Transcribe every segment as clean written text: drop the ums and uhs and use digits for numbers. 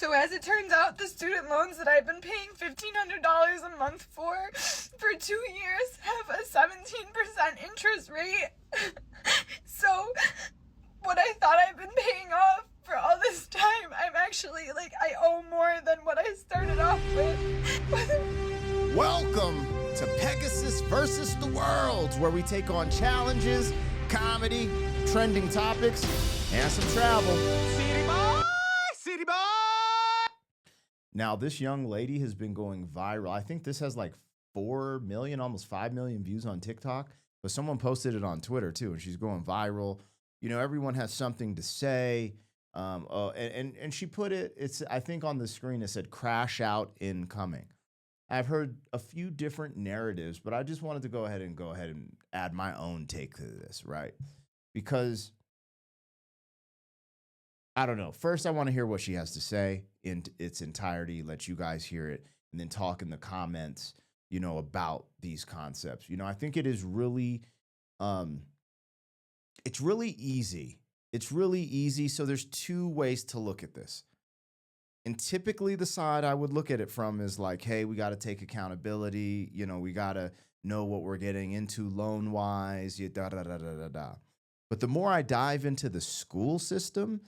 So as it turns out, the student loans that I've been paying $1,500 a month for 2 years have a 17% interest rate. So what I thought I've been paying off for all this time, I'm actually, I owe more than what I started off with. Welcome to Pegasus versus the World, where we take on challenges, comedy, trending topics, and some travel. City boy! City boy! Now, this young lady has been going viral. I think this has like 4 million, almost 5 million views on TikTok, but someone posted it on Twitter too, and she's going viral. You know, everyone has something to say. And she put it, I think on the screen it said crash out incoming. I've heard a few different narratives, but I just wanted to go ahead and add my own take to this, right? Because I don't know. First, I want to hear what she has to say in its entirety, let you guys hear it, and then talk in the comments, you know, about these concepts. You know, I think it is really, it's really easy. It's really easy. So there's two ways to look at this. And typically the side I would look at it from is like, hey, we got to take accountability. You know, we got to know what we're getting into loan-wise, da-da-da-da-da-da. But the more I dive into the school system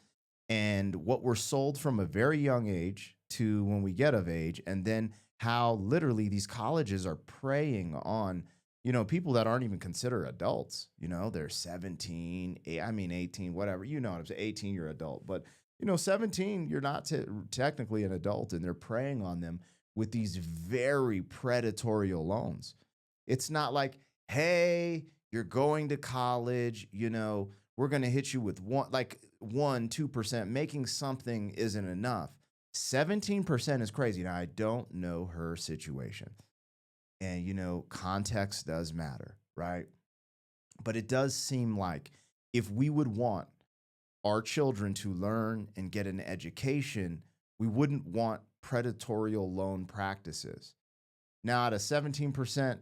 and what we're sold from a very young age to when we get of age, and then how literally these colleges are preying on, you know, people that aren't even considered adults. You know, they're 17, 18, whatever. You know what I'm saying? 18, you're adult. But, you know, 17, you're not technically an adult, and they're preying on them with these very predatory loans. It's not like, hey, you're going to college, you know, we're going to hit you with 2%. Making something isn't enough. 17% is crazy. Now, I don't know her situation. And, you know, context does matter, right? But it does seem like if we would want our children to learn and get an education, we wouldn't want predatory loan practices. Now, at a 17%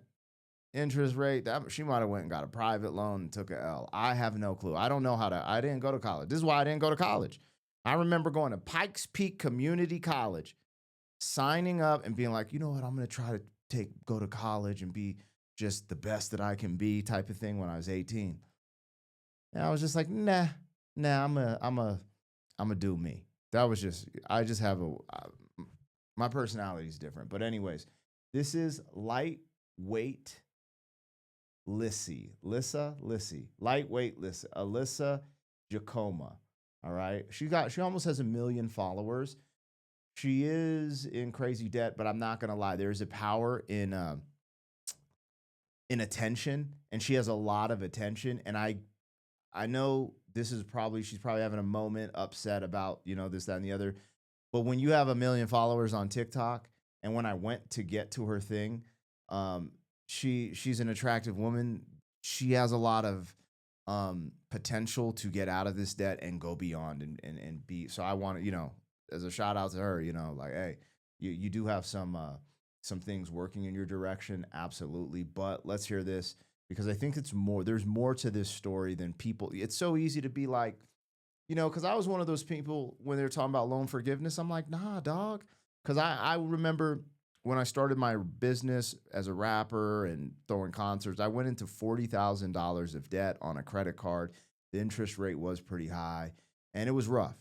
interest rate, she might have went and got a private loan and took a L. I have no clue. I don't know I didn't go to college. This is why I didn't go to college. I remember going to Pikes Peak Community College, signing up and being like, you know what, I'm going to try to go to college and be just the best that I can be type of thing when I was 18. And I was just like, nah, I'm a do me. That was just, I just have my personality is different. But anyways, this is lightweight Lissy, lightweight Lissy, Alyssa Jacoma. All right. She almost has 1 million followers. She is in crazy debt, but I'm not going to lie. There's a power in attention, and she has a lot of attention. And I know she's probably having a moment upset about, you know, this, that, and the other. But when you have 1 million followers on TikTok, and when I went to get to her thing, she's an attractive woman. She has a lot of potential to get out of this debt and go beyond and be. So I want to, you know, as a shout out to her, you know, like, hey, you do have some things working in your direction. Absolutely. But let's hear this, because I think there's more to this story than people. It's so easy to be like, you know, because I was one of those people when they were talking about loan forgiveness. I'm like, nah, dog. Because I remember when I started my business as a rapper and throwing concerts, I went into $40,000 of debt on a credit card. The interest rate was pretty high, and it was rough.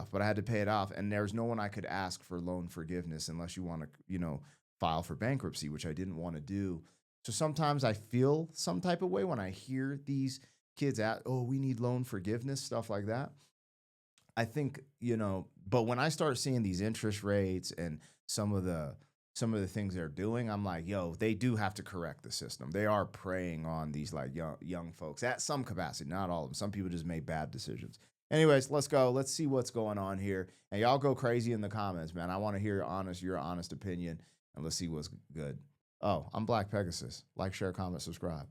But I had to pay it off, and there's no one I could ask for loan forgiveness unless you want to, you know, file for bankruptcy, which I didn't want to do. So sometimes I feel some type of way when I hear these kids we need loan forgiveness, stuff like that. I think, you know, but when I start seeing these interest rates and some of the things they're doing, I'm like, yo, they do have to correct the system. They are preying on these like young folks at some capacity, not all of them. Some people just make bad decisions. Anyways, let's go. Let's see what's going on here. And y'all go crazy in the comments, man. I want to hear your honest opinion, and let's see what's good. Oh, I'm Black Pegasus. Like, share, comment, subscribe.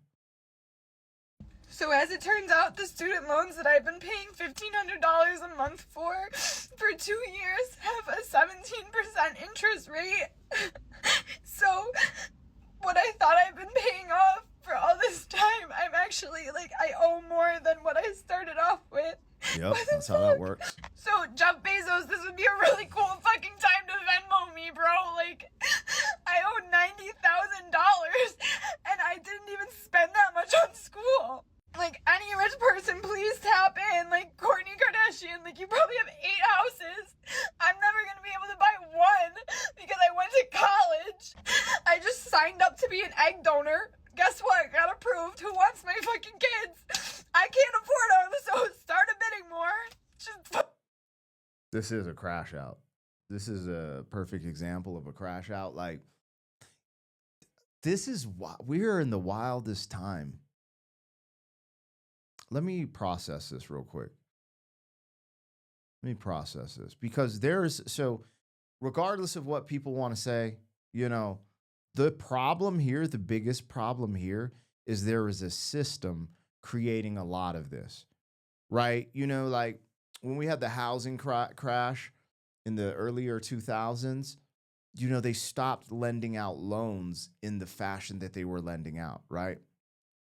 So as it turns out, the student loans that I've been paying $1,500 a month for 2 years have a 17% interest rate. So what I thought I've been paying off for all this time, I'm actually, I owe more than what I started off with. Yep, that's how that works. So Jeff Bezos, this would be a really cool fucking egg donor. Guess what? Got approved. Who wants my fucking kids? I can't afford them, so start a bidding war. Just This is a crash out. This is a perfect example of a crash out. Like, this is we're in the wildest time. Let me process this real quick. Let me process this because regardless of what people want to say, the problem here, the biggest problem here is there is a system creating a lot of this, right? Like when we had the housing crash in the earlier 2000s, they stopped lending out loans in the fashion that they were lending out, right?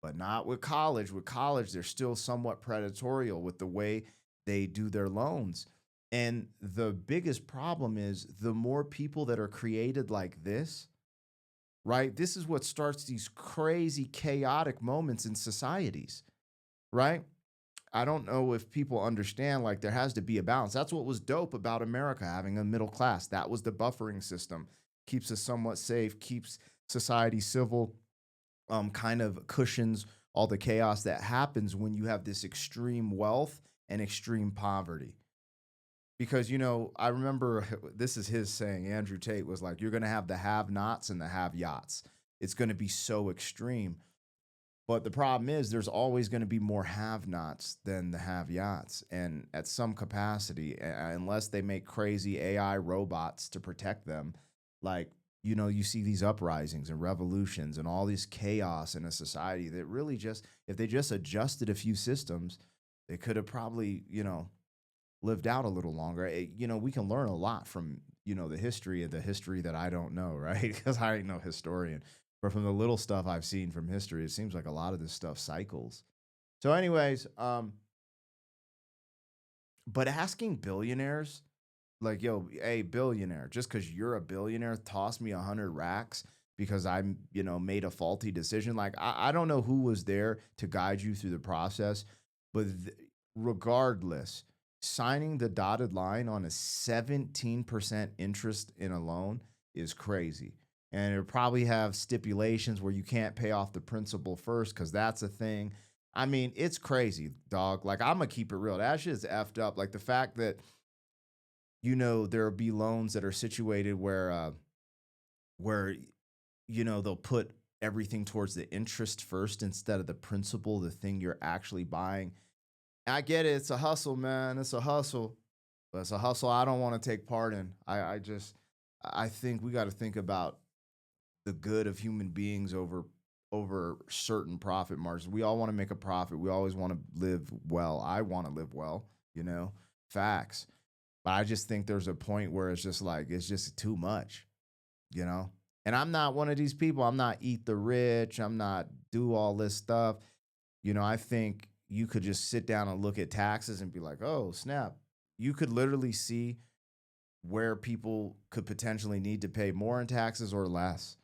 But not with college. With college, they're still somewhat predatory with the way they do their loans. And the biggest problem is the more people that are created like this, right? This is what starts these crazy, chaotic moments in societies, right? I don't know if people understand, like, there has to be a balance. That's what was dope about America, having a middle class. That was the buffering system. Keeps us somewhat safe, keeps society civil, kind of cushions all the chaos that happens when you have this extreme wealth and extreme poverty. Because, I remember this is his saying, Andrew Tate was like, you're going to have the have-nots and the have-yachts. It's going to be so extreme. But the problem is there's always going to be more have-nots than the have-yachts. And at some capacity, unless they make crazy AI robots to protect them, like, you see these uprisings and revolutions and all this chaos in a society that really just, if they just adjusted a few systems, they could have probably, lived out a little longer. We can learn a lot from, the history that I don't know, right? Because I ain't no historian. But from the little stuff I've seen from history, it seems like a lot of this stuff cycles. So anyways, but asking billionaires, like, yo, hey, billionaire, just because you're a billionaire, toss me 100 racks because I'm, made a faulty decision. Like, I don't know who was there to guide you through the process, but regardless, signing the dotted line on a 17% interest in a loan is crazy. And it'll probably have stipulations where you can't pay off the principal first because that's a thing. I mean, it's crazy, dog. Like, I'm going to keep it real. That shit is effed up. Like, the fact that, there'll be loans that are situated where they'll put everything towards the interest first instead of the principal, the thing you're actually buying. I get it. It's a hustle, man. It's a hustle. But it's a hustle I don't want to take part in. I think we got to think about the good of human beings over certain profit margins. We all want to make a profit. We always want to live well. I want to live well, facts. But I just think there's a point where it's just like, it's just too much, And I'm not one of these people. I'm not eat the rich. I'm not do all this stuff. I think you could just sit down and look at taxes and be like, oh, snap. You could literally see where people could potentially need to pay more in taxes or less,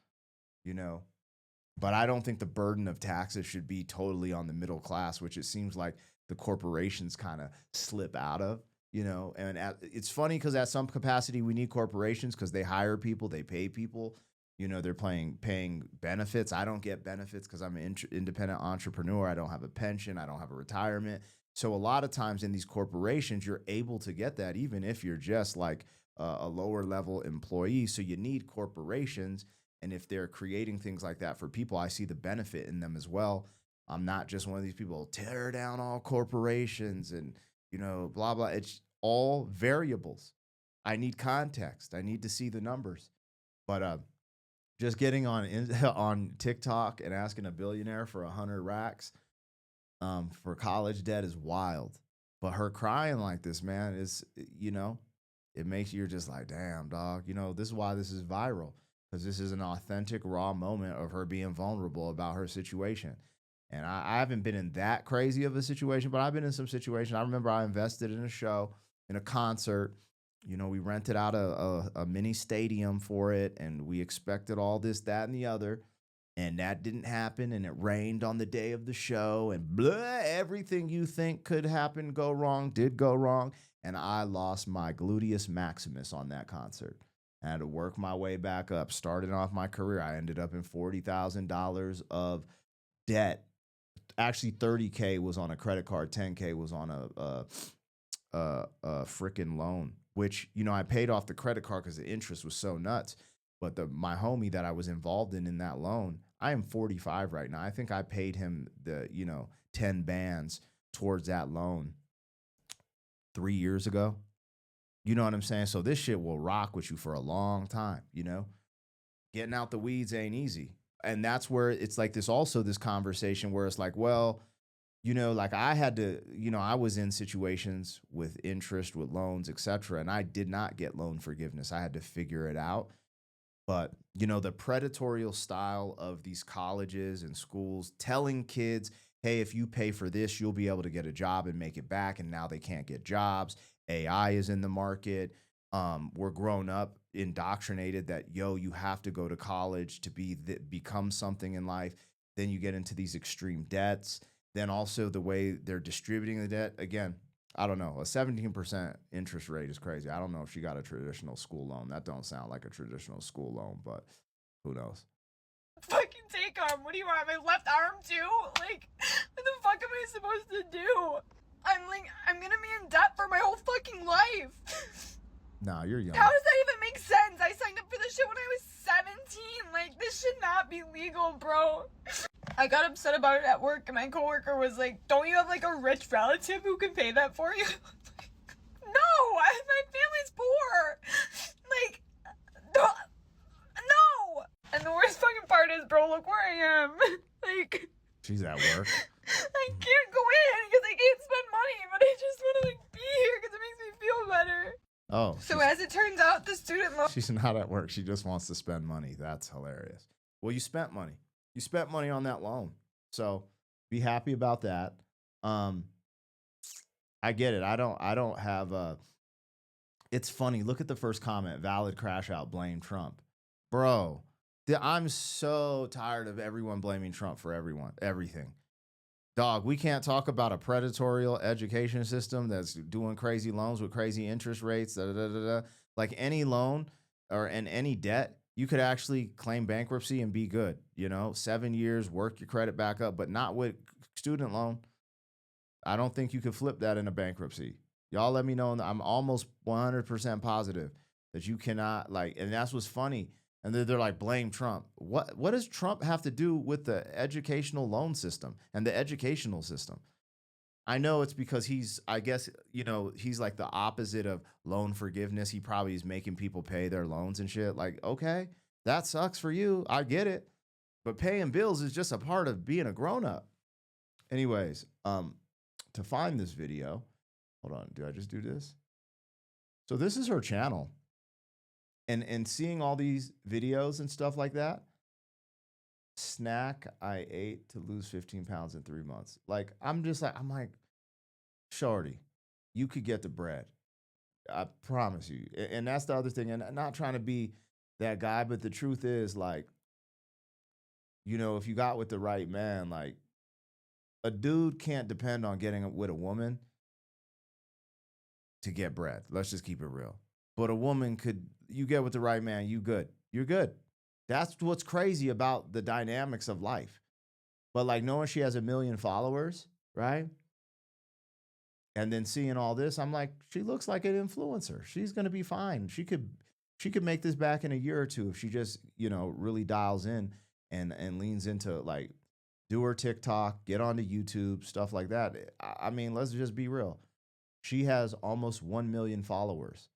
But I don't think the burden of taxes should be totally on the middle class, which it seems like the corporations kind of slip out of, And it's funny because at some capacity, we need corporations because they hire people, they pay people. They're paying benefits. I don't get benefits because I'm an independent entrepreneur. I don't have a pension. I don't have a retirement. So a lot of times in these corporations, you're able to get that even if you're just like a lower level employee. So you need corporations. And if they're creating things like that for people, I see the benefit in them as well. I'm not just one of these people tear down all corporations and, blah, blah. It's all variables. I need context. I need to see the numbers. But just getting on TikTok and asking a billionaire for 100 racks for college debt is wild. But her crying like this, man, is, it makes you're just like, damn, dog. This is why this is viral, because this is an authentic, raw moment of her being vulnerable about her situation. And I haven't been in that crazy of a situation, but I've been in some situations. I remember I invested in a show, in a concert. We rented out a mini stadium for it, and we expected all this, that, and the other. And that didn't happen, and it rained on the day of the show, and blah, everything you think could happen, go wrong, did go wrong. And I lost my gluteus maximus on that concert. I had to work my way back up. Starting off my career, I ended up in $40,000 of debt. Actually, 30K was on a credit card, 10K was on a freaking loan, which, you know, I paid off the credit card because the interest was so nuts. But my homie that I was involved in that loan, I am 45 right now. I think I paid him 10 bands towards that loan 3 years ago. You know what I'm saying? So this shit will rock with you for a long time, you know? Getting out the weeds ain't easy. And that's where it's like this conversation where it's like, well, you know, like I had to, you know, I was in situations with interest, with loans, et cetera, and I did not get loan forgiveness. I had to figure it out. But, you know, the predatorial style of these colleges and schools telling kids, hey, if you pay for this, you'll be able to get a job and make it back. And now they can't get jobs. AI is in the market. We're grown up, indoctrinated that, yo, you have to go to college to become something in life. Then you get into these extreme debts. Then also the way they're distributing the debt. Again, I don't know. A 17% interest rate is crazy. I don't know if she got a traditional school loan. That don't sound like a traditional school loan, but who knows? Fucking take arm. What do you want? My left arm too? Like, what the fuck am I supposed to do? I'm gonna be in debt for my whole fucking life. Nah, you're young. How does that even make sense? I signed up for this shit when I was 17. Like, this should not be legal, bro. I got upset about it at work, and my coworker was like, don't you have, like, a rich relative who can pay that for you? No! My family's poor! Like, no! And the worst fucking part is, bro, look where I am. Like... She's at work. I can't go in because I can't spend money, but I just want to, like, be here because it makes me feel better. Oh. So as it turns out, the student loan... She's not at work. She just wants to spend money. That's hilarious. Well, you spent money. You spent money on that loan. So be happy about that. I get it. I don't have a... It's funny. Look at the first comment. Valid crash out. Blame Trump. Bro, I'm so tired of everyone blaming Trump for everything. Dog, we can't talk about a predatory education system that's doing crazy loans with crazy interest rates. Like any loan and any debt, you could actually claim bankruptcy and be good. You know, 7 years, work your credit back up, but not with student loan. I don't think you could flip that in a bankruptcy. Y'all let me know. I'm almost 100% positive that you cannot, like, and that's what's funny. And they're like, blame Trump. What does Trump have to do with the educational loan system and the educational system? I know it's because he's like the opposite of loan forgiveness. He probably is making people pay their loans and shit. Like, okay, that sucks for you. I get it. But paying bills is just a part of being a grown-up. Anyways, to find this video, hold on, did I just do this? So this is her channel. And seeing all these videos and stuff like that, snack I ate to lose 15 pounds in 3 months. Like, I'm like, shorty, you could get the bread. I promise you. And that's the other thing. And I'm not trying to be that guy, but the truth is, like, you know, if you got with the right man, like, a dude can't depend on getting with a woman to get bread. Let's just keep it real. But a woman could, you get with the right man, you good. You're good. That's what's crazy about the dynamics of life. But like knowing she has 1 million followers, right? And then seeing all this, I'm like, she looks like an influencer. She's going to be fine. She could make this back in a year or two if she just, you know, really dials in and leans into, like, do her TikTok, get onto YouTube, stuff like that. I mean, let's just be real. She has almost 1 million followers.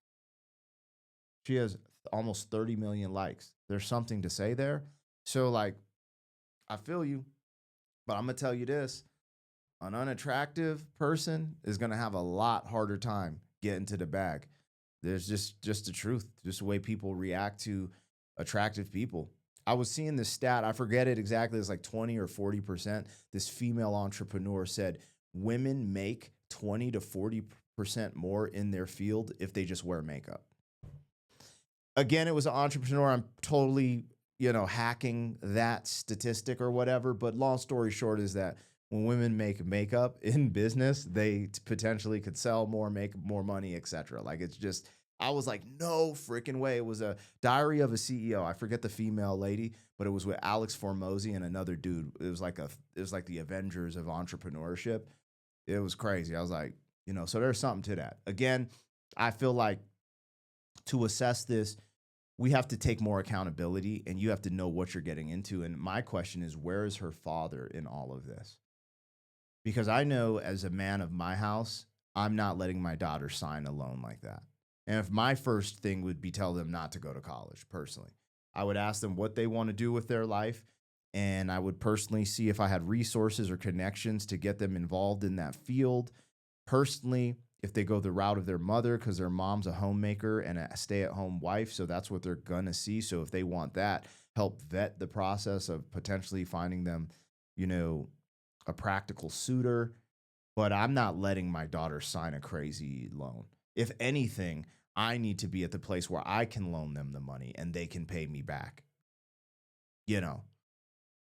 She has almost 30 million likes. There's something to say there. So, like, I feel you, but I'm going to tell you this. An unattractive person is going to have a lot harder time getting to the bag. There's just the truth, just the way people react to attractive people. I was seeing this stat. I forget it exactly. It's like 20 or 40%. This female entrepreneur said women make 20 to 40% more in their field if they just wear makeup. Again, it was an entrepreneur. I'm totally, you know, hacking that statistic or whatever. But long story short is that when women make makeup in business, they potentially could sell more, make more money, etc. Like, it's just, I was like, no freaking way. It was a Diary of a CEO. I forget the female lady, but it was with Alex Formosi and another dude. It was like the Avengers of entrepreneurship. It was crazy. I was like, so there's something to that. Again, I feel like to assess this, we have to take more accountability and you have to know what you're getting into. And my question is, where is her father in all of this? Because I know as a man of my house, I'm not letting my daughter sign a loan like that. And if my first thing would be tell them not to go to college personally, I would ask them what they want to do with their life. And I would personally see if I had resources or connections to get them involved in that field. Personally, if they go the route of their mother, because their mom's a homemaker and a stay-at-home wife, so that's what they're going to see. So if they want that, help vet the process of potentially finding them, a practical suitor. But I'm not letting my daughter sign a crazy loan. If anything, I need to be at the place where I can loan them the money and they can pay me back.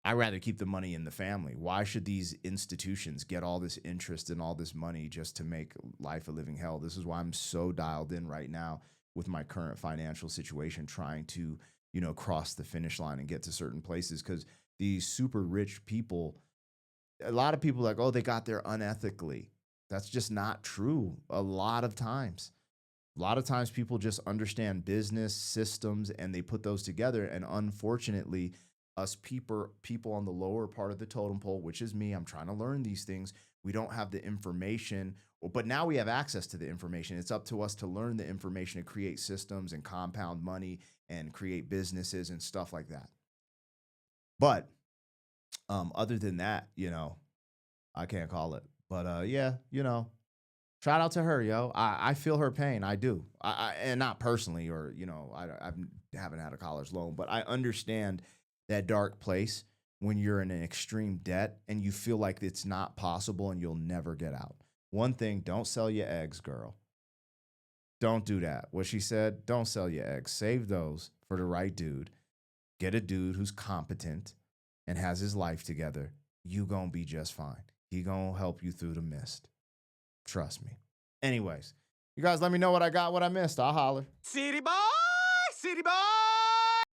I'd rather keep the money in the family. Why should these institutions get all this interest and all this money just to make life a living hell? This is why I'm so dialed in right now with my current financial situation, trying to, cross the finish line and get to certain places. Because these super rich people, a lot of people are like, oh, they got there unethically. That's just not true. A lot of times people just understand business systems and they put those together. And unfortunately, us people on the lower part of the totem pole, which is me, I'm trying to learn these things. We don't have the information, but now we have access to the information. It's up to us to learn the information and create systems and compound money and create businesses and stuff like that. But other than that, I can't call it. But shout out to her, yo. I feel her pain. I do. And not personally, or I haven't had a college loan, but I understand that dark place when you're in an extreme debt and you feel like it's not possible and you'll never get out. One thing, don't sell your eggs, girl. Don't do that. What she said, don't sell your eggs. Save those for the right dude. Get a dude who's competent and has his life together. You gonna be just fine. He gonna help you through the mist. Trust me. Anyways, you guys let me know what I got, what I missed. I'll holler. City boy, city boy.